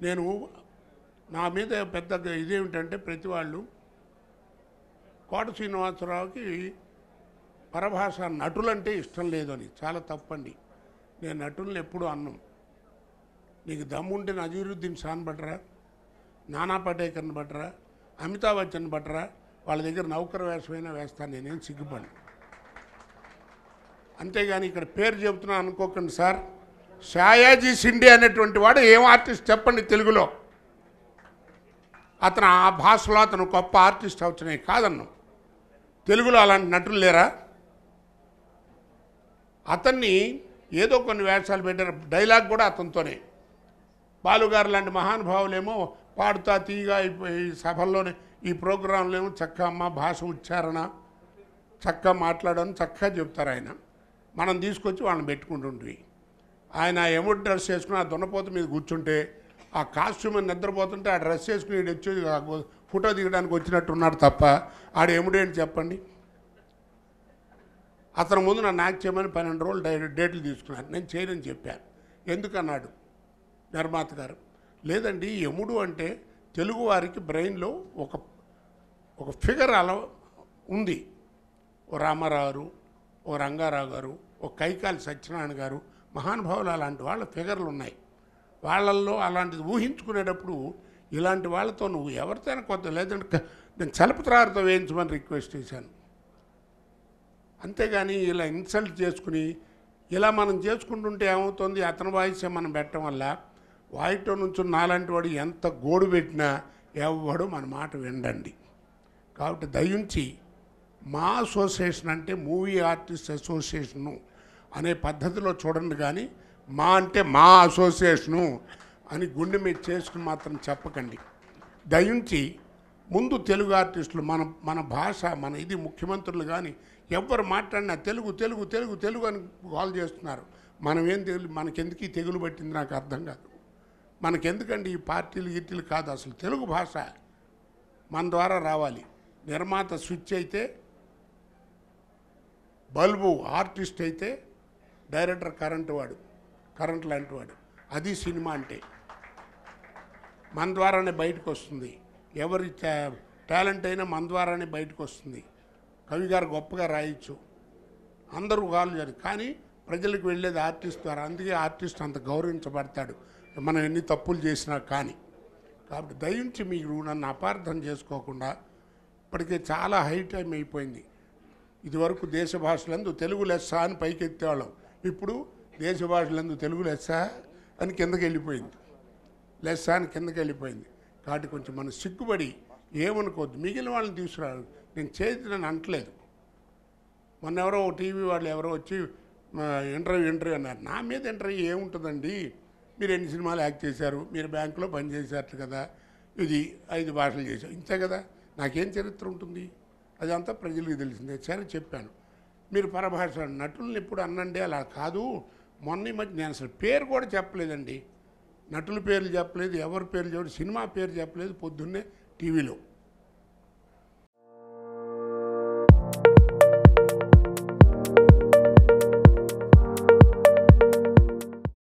నేను నా మీద పెద్ద ఇదేమిటంటే ప్రతి వాళ్ళు కోట శ్రీనివాసరావుకి పరభాష నటులంటే ఇష్టం లేదని. చాలా తప్పండి. నేను నటులను ఎప్పుడూ అన్నం. నీకు దమ్ముంటే నజీరుద్దీన్ షాన్ బట్రా, నానా పటేకర్ని బట్రా, అమితాబ్ బచ్చన్ బట్రా, వాళ్ళ దగ్గర నౌకర్ వేషమైనా వేస్తాను, నేనేం సిగ్గుపడి. అంతేగాని ఇక్కడ పేరు చెబుతున్నా అనుకోకండి సార్. షాయాజీ షిండే అనేటువంటి వాడు ఏం ఆర్టిస్ట్ చెప్పండి తెలుగులో? అతను ఆ భాషలో అతను గొప్ప ఆర్టిస్ట్ అవుతున్నాయి కాదన్ను. తెలుగులో అలాంటి నటులు లేరా? అతన్ని ఏదో కొన్ని వేషాలు పెట్టారు. డైలాగ్ కూడా అతనితోనే. బాలుగారు లాంటి మహానుభావులేమో పాడుతా తీగా ఈ సభల్లోనే ఈ ప్రోగ్రాంలో ఏమో చక్కగా అమ్మ భాష ఉచ్చారణ చక్కగా మాట్లాడని చక్కగా చెప్తారు ఆయన. మనం తీసుకొచ్చి వాళ్ళని పెట్టుకుంటుంటివి. ఆయన ఎముడు డ్రెస్ వేసుకుని ఆ దున్నపోత మీద కూర్చుంటే ఆ కాస్ట్యూమ్ నిద్రపోతుంటే ఆ డ్రెస్ వేసుకుని వచ్చి ఫోటో దిగడానికి వచ్చినట్టున్నాడు తప్ప ఆడు ఎముడేంటి చెప్పండి. అతని ముందు నన్ను యాక్ట్ చేయమని 12 రోజులు డేట్లు తీసుకున్నాను. నేను చేయనని చెప్పాను. ఎందుకన్నాడు నిర్మాత గారు. లేదండి, యముడు అంటే తెలుగువారికి బ్రెయిన్లో ఒక ఫిగర్ అలా ఉంది. ఓ రామారావు గారు, ఓ రంగారావు గారు, ఓ కైకాలి సత్యనారాయణ గారు, మహానుభావులు అలాంటి వాళ్ళ ఫిగర్లు ఉన్నాయి. వాళ్ళల్లో అలాంటిది ఊహించుకునేటప్పుడు ఇలాంటి వాళ్ళతో నువ్వు ఎవరితోనైనా కొత్త, లేదంటే నేను చలపతిరావుతో వేయించమని రిక్వెస్ట్ చేశాను. అంతేగాని ఇలా ఇన్సల్ట్ చేసుకుని ఇలా మనం చేసుకుంటుంటే ఏమవుతుంది, అతని వాయిసే మనం పెట్టడం వల్ల వాయిట్లో నుంచి నాలాంటి వాడు ఎంత గోడు పెట్టినా ఎవడు మన మాట వినండి. కాబట్టి దయించి మా అసోసియేషన్ అంటే మూవీ ఆర్టిస్ట్ అసోసియేషను అనే పద్ధతిలో చూడండి, కానీ మా అంటే మా అసోసియేషను అని గుండె మీద చేసుకుని మాత్రం చెప్పకండి. దయించి ముందు తెలుగు ఆర్టిస్టులు మన భాష మన ఇది ముఖ్యమంత్రులు కానీ ఎవరు మాట్లాడినా తెలుగు తెలుగు తెలుగు తెలుగు అని కాల్ చేస్తున్నారు. మనమేం మనకెందుకు ఈ తెగులు పట్టింది నాకు అర్థం కాదు. మనకెందుకండి ఈ పార్టీలు గిట్టీలు కాదు, అసలు తెలుగు భాష మన ద్వారా రావాలి. నిర్మాత స్విచ్ అయితే, బల్బు ఆర్టిస్ట్ అయితే, డైరెక్టర్ కరెంట్ లాంటి వాడు. అది సినిమా అంటే మన ద్వారానే బయటకు వస్తుంది. ఎవరి టాలెంట్ అయినా మన ద్వారానే బయటకు వస్తుంది. కవి గారు గొప్పగా రాయొచ్చు, అందరూ కాలు చేయాలి, కానీ ప్రజలకు వెళ్ళేది ఆర్టిస్ట్ ద్వారా. అందుకే ఆర్టిస్ట్ అంత గౌరవించబడతాడు మనం ఎన్ని తప్పులు చేసినా కానీ. కాబట్టి దయించి మీరు నన్ను అపార్థం చేసుకోకుండా, ఇప్పటికే చాలా హై టైం అయిపోయింది. ఇదివరకు దేశ భాషలందు తెలుగు లెస్స అని పైకెత్తేవాళ్ళం, ఇప్పుడు దేశ భాషలందు తెలుగు లెస్స అని కిందకి వెళ్ళిపోయింది. లెస్స అని కిందకి వెళ్ళిపోయింది. కాబట్టి కొంచెం మనం సిగ్గుపడి ఏమనుకోవద్దు. మిగిలిన వాళ్ళని తీసుకురాడు, నేను చేతిని అంటలేదు. మొన్న ఎవరో టీవీ వాళ్ళు ఎవరో వచ్చి ఇంటర్వ్యూ అన్నారు. నా మీద ఇంటర్వ్యూ ఏముంటుందండి, మీరు ఎన్ని సినిమాలు యాక్ట్ చేశారు, మీరు బ్యాంకులో పనిచేశారు కదా, ఇది 5 భాషలు చేశారు, ఇంతే కదా, నాకేం చరిత్ర ఉంటుంది, అదంతా ప్రజలకు తెలిసిందే. సరే చెప్పాను. మీరు పరభాష నటులను ఎప్పుడు అన్నండి, అలా కాదు. మొన్న ఈ మధ్య నేను అసలు పేరు కూడా చెప్పలేదండి, నటుల పేర్లు చెప్పలేదు, ఎవరి పేర్లు చెప్పలేదు, సినిమా పేరు చెప్పలేదు పొద్దున్నే టీవీలో.